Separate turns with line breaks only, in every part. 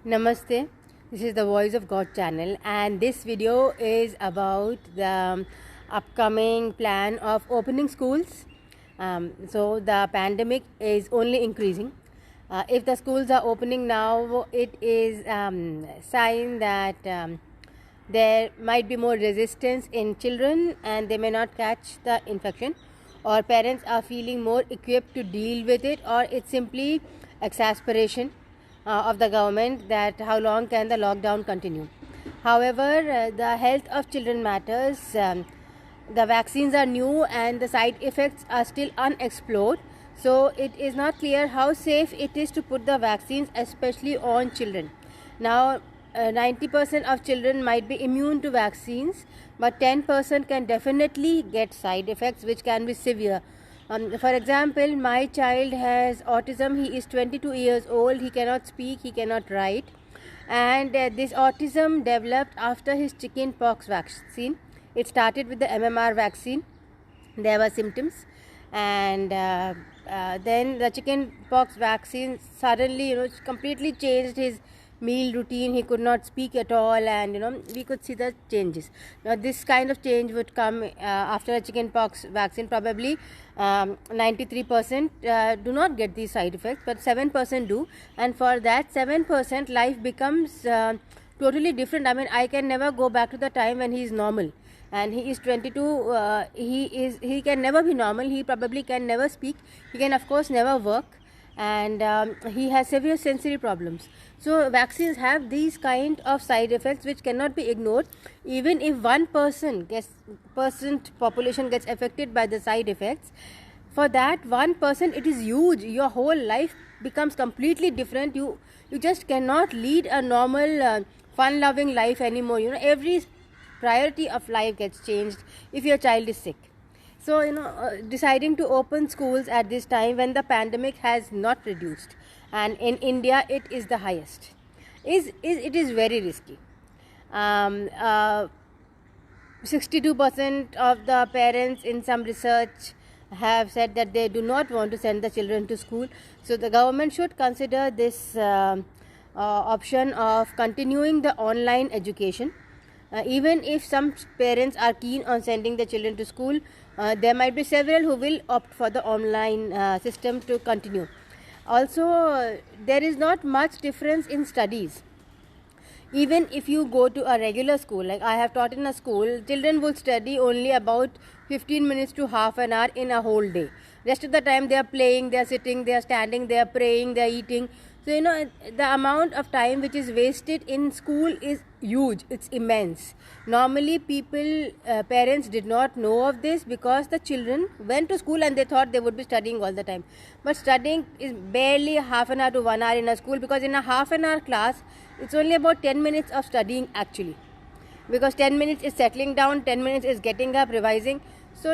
Namaste, this is the Voice of God channel, and this video is about the upcoming plan of opening schools. So the pandemic is only increasing. If the schools are opening now, it is sign that there might be more resistance in children and they may not catch the infection, or parents are feeling more equipped to deal with it, or it's simply exasperation of the government that how long can the lockdown continue. However, the health of children matters. The vaccines are new and the side effects are still unexplored, so it is not clear how safe it is to put the vaccines, especially on children. Now 90% of children might be immune to vaccines, but 10% can definitely get side effects which can be severe. For example, my child has autism. He is 22 years old. He cannot speak, he cannot write, and this autism developed after his chicken pox vaccine. It started with the MMR vaccine. There were symptoms, and then the chicken pox vaccine suddenly completely changed his meal routine. He could not speak at all, and we could see the changes. Now this kind of change would come after a chicken pox vaccine. Probably 93% do not get these side effects, but 7% do, and for that 7% life becomes totally different. I mean, I can never go back to the time when he is normal, and he is 22. He can never be normal. He probably can never speak. He can of course never work, and he has severe sensory problems. So vaccines have these kind of side effects which cannot be ignored. Even if 1% population gets affected by the side effects, for that 1% it is huge. Your whole life becomes completely different. You just cannot lead a normal fun loving life anymore. Every priority of life gets changed if your child is sick. So deciding to open schools at this time when the pandemic has not reduced, and in India it is the highest, it is very risky. 62% of the parents in some research have said that they do not want to send the children to school. So the government should consider this option of continuing the online education. Even if some parents are keen on sending the children to school, there might be several who will opt for the online system to continue. Also, there is not much difference in studies. Even if you go to a regular school, like I have taught in a school, children will study only about 15 minutes to half an hour in a whole day. Rest of the time they are playing, they are sitting, they are standing, they are praying, they are eating. So the amount of time which is wasted in school is huge. It's immense. Normally parents did not know of this because the children went to school and they thought they would be studying all the time. But studying is barely half an hour to 1 hour in a school, because in a half an hour class it's only about 10 minutes of studying actually, because 10 minutes is settling down, 10 minutes is getting up, revising. So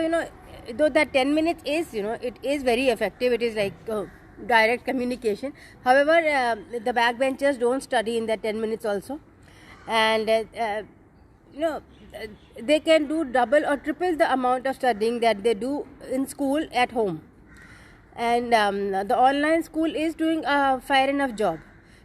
though that 10 minutes is it is very effective. It is like direct communication. However, the backbenchers don't study in that 10 minutes also, and they can do double or triple the amount of studying that they do in school at home. And the online school is doing a fair enough job,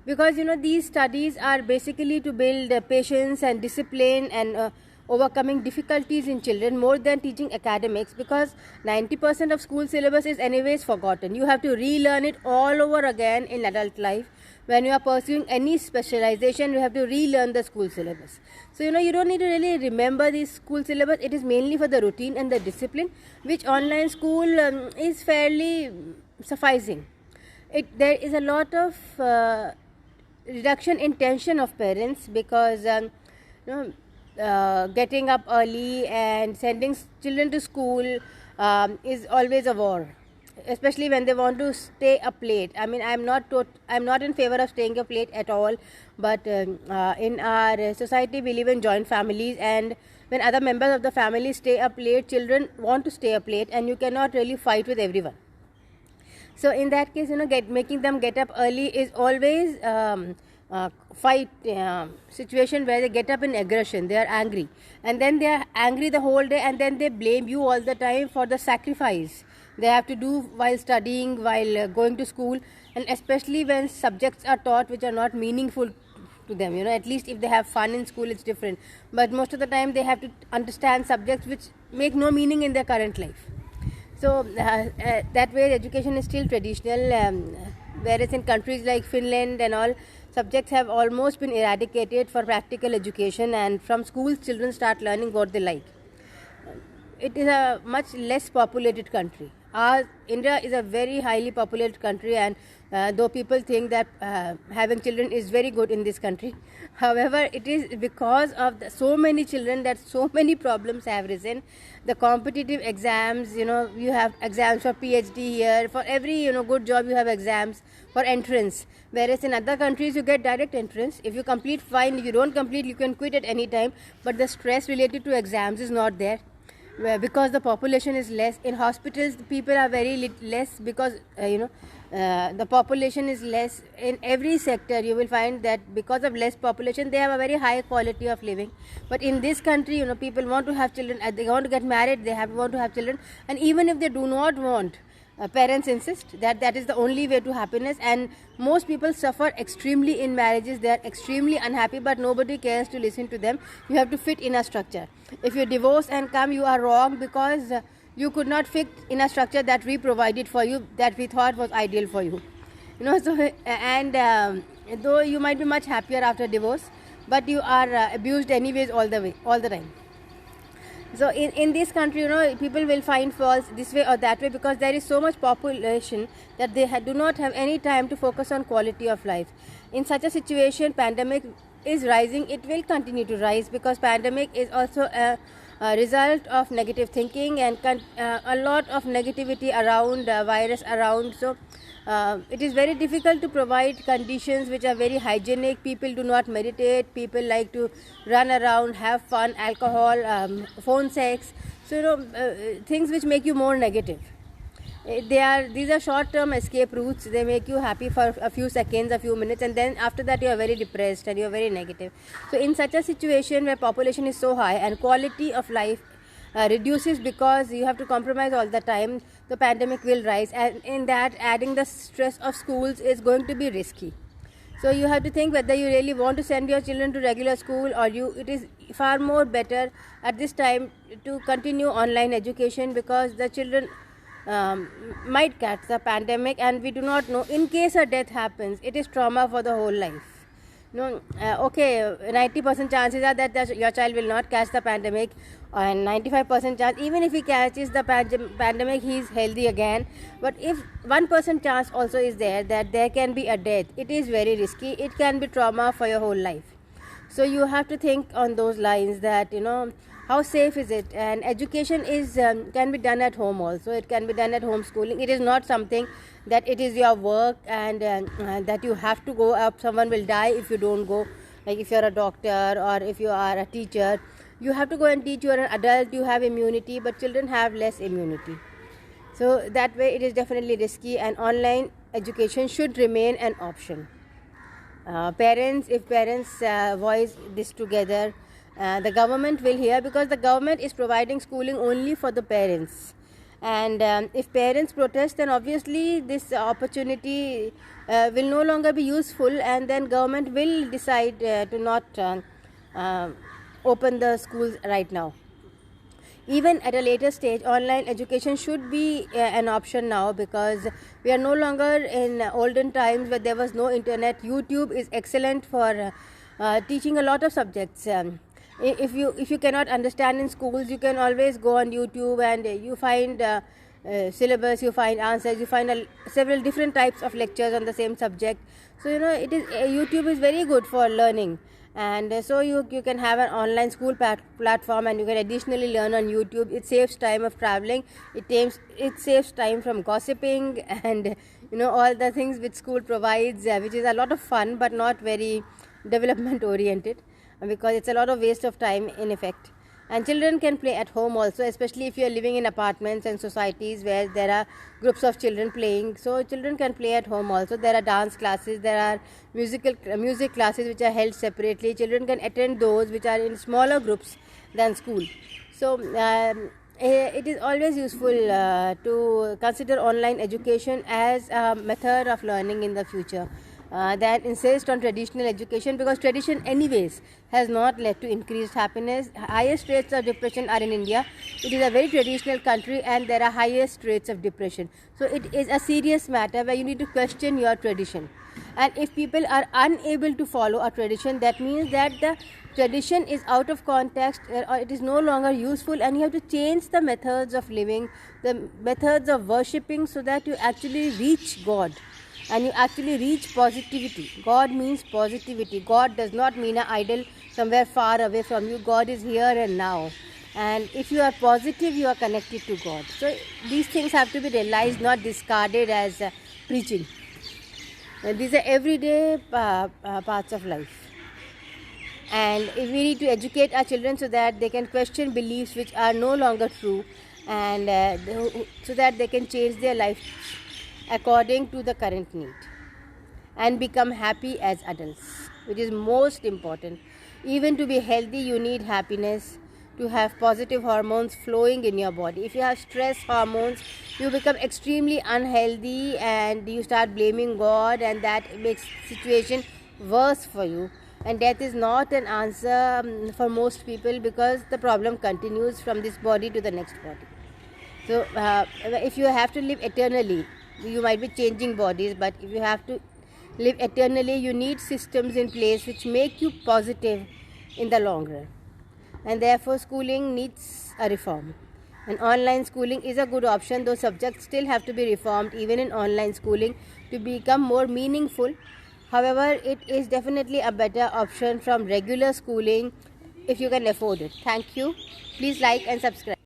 because these studies are basically to build patience and discipline and overcoming difficulties in children more than teaching academics, because 90% of school syllabus is anyways forgotten. You have to relearn it all over again in adult life. When you are pursuing any specialization, you have to relearn the school syllabus. So you don't need to really remember the school syllabus. It is mainly for the routine and the discipline, which online school is fairly sufficing. There is a lot of reduction in tension of parents, because getting up early and sending children to school is always a war, especially when they want to stay up late. I mean, I'm not in favor of staying up late at all, but in our society we live in joint families, and when other members of the family stay up late, children want to stay up late, and you cannot really fight with everyone. So in that case, making them get up early is always fight situation where they get up in aggression. They are angry, and then they are angry the whole day, and then they blame you all the time for the sacrifice they have to do while studying, while going to school, and especially when subjects are taught which are not meaningful to them. At least if they have fun in school, it's different. But most of the time, they have to understand subjects which make no meaning in their current life. So that way, education is still traditional. Whereas in countries like Finland and all, subjects have almost been eradicated for practical education, and from schools, children start learning what they like. It is a much less populated country. India is a very highly populated country, and though people think that having children is very good in this country, however, it is because of so many children that so many problems have risen. The competitive exams, you have exams for PhD here. For every good job, you have exams for entrance. Whereas in other countries, you get direct entrance. If you complete, fine. If you don't complete, you can quit at any time. But the stress related to exams is not there. Because the population is less. In hospitals, the people are very less because the population is less. In every sector you will find that because of less population, they have a very high quality of living. But in this country, people want to have children, they want to get married, want to have children, and even if they do not want, parents insist that is the only way to happiness, and most people suffer extremely in marriages. They are extremely unhappy, but nobody cares to listen to them. You have to fit in a structure. If you divorce and come, you are wrong because you could not fit in a structure that we provided for you, that we thought was ideal for you. So and though you might be much happier after divorce, but you are abused anyways all the time. So in this country, people will find faults this way or that way because there is so much population that they do not have any time to focus on quality of life. In such a situation, pandemic is rising. It will continue to rise because pandemic is also a result of negative thinking and a lot of negativity around virus around. So it is very difficult to provide conditions which are very hygienic. People do not meditate. People like to run around, have fun, alcohol, phone sex. So things which make you more negative. These are short-term escape routes. They make you happy for a few seconds, a few minutes, and then after that you are very depressed and you are very negative. So in such a situation where population is so high and quality of life reduces because you have to compromise all the time, the pandemic will rise, and in that, adding the stress of schools is going to be risky. So you have to think whether you really want to send your children to regular school, or it is far more better at this time to continue online education because the children might catch the pandemic, and we do not know. In case a death happens, it is trauma for the whole life. 90% chances are that your child will not catch the pandemic, and 95% chance, even if he catches the pandemic, he is healthy again. But if 1% chance also is there that there can be a death, it is very risky. It can be trauma for your whole life. So you have to think on those lines that how safe is it. And education is can be done at home also. It can be done at homeschooling. It is not something that it is your work and that you have to go up. Someone will die if you don't go. Like if you are a doctor or if you are a teacher, you have to go and teach. You are an adult, you have immunity, but children have less immunity. So that way it is definitely risky, and online education should remain an option. If parents voice this together, the government will hear, because the government is providing schooling only for the parents. And if parents protest, then obviously this opportunity will no longer be useful, and then government will decide to not open the schools right now. Even at a later stage, online education should be an option now, because we are no longer in olden times where there was no internet. YouTube is excellent for teaching a lot of subjects. If you cannot understand in schools, you can always go on YouTube and you find syllabus, you find answers, you find several different types of lectures on the same subject. So YouTube is very good for learning. And so you can have an online school platform, and you can additionally learn on YouTube. It saves time of traveling. It saves time from gossiping and all the things which school provides, which is a lot of fun but not very development oriented, because it's a lot of waste of time in effect. And children can play at home also, especially if you are living in apartments and societies where there are groups of children playing. So children can play at home also. There are dance classes, there are music classes which are held separately. Children can attend those which are in smaller groups than school. So it is always useful to consider online education as a method of learning in the future. that insist on traditional education, because tradition anyways has not led to increased happiness. Highest rates of depression are in India. It is a very traditional country and there are highest rates of depression. So it is a serious matter where you need to question your tradition. And if people are unable to follow a tradition, that means that the tradition is out of context, or it is no longer useful, and you have to change the methods of living, the methods of worshipping, so that you actually reach God and you actually reach positivity. God means positivity. God does not mean an idol somewhere far away from you. God is here and now. And if you are positive, you are connected to God. So these things have to be realized, not discarded as preaching. And these are everyday parts of life. And if we need to educate our children so that they can question beliefs which are no longer true, and so that they can change their life according to the current need and become happy as adults, which is most important. Even to be healthy, you need happiness, to have positive hormones flowing in your body. If you have stress hormones, you become extremely unhealthy and you start blaming God, and that makes situation worse for you. And death is not an answer for most people, because the problem continues from this body to the next body. So if you have to live eternally, you might be changing bodies, but if you have to live eternally, you need systems in place which make you positive in the long run. And therefore schooling needs a reform. And online schooling is a good option, though subjects still have to be reformed even in online schooling to become more meaningful. However, it is definitely a better option from regular schooling if you can afford it. Thank you. Please like and subscribe.